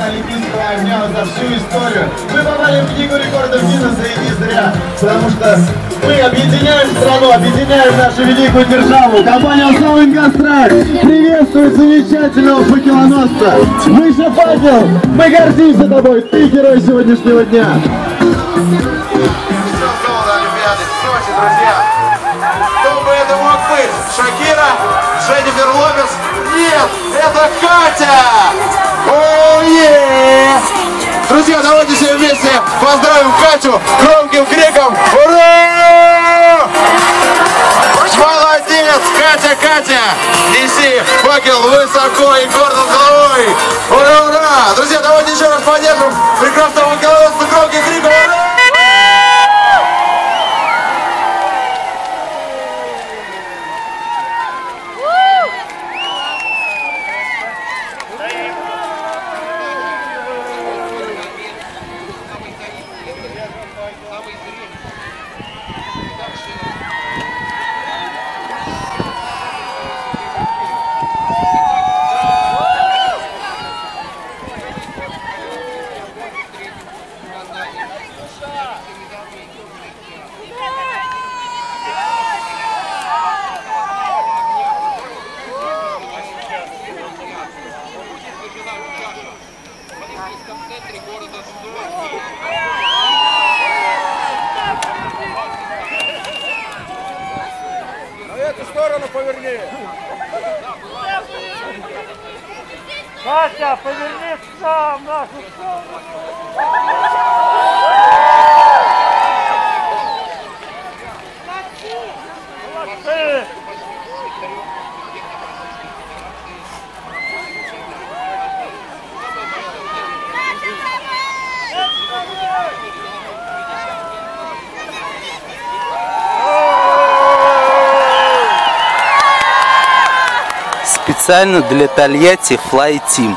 Олимпийского огня за всю историю. Мы попали в книгу рекордов Гиннесса и не зря, потому что мы объединяем страну, объединяем нашу великую державу. Компания Славингастрах приветствует замечательного факелоносца. Выше факел! Мы гордимся тобой, ты герой сегодняшнего дня. Друзья, кто бы это мог быть? Шакира? Дженнифер Лопес? Нет, это Катя! О-е! Друзья, давайте все вместе поздравим Катю громким криком. Ура! Молодец, Катя, Катя! Неси факел высоко и гордо над головой! Ура, ура! Друзья, давайте еще раз поддержим прекрасного факелоносца громким криком. Ура! На эту сторону поверни. Катя, поверни сам в нашу сторону. Молодцы! Специально для Тольятти Fly Team.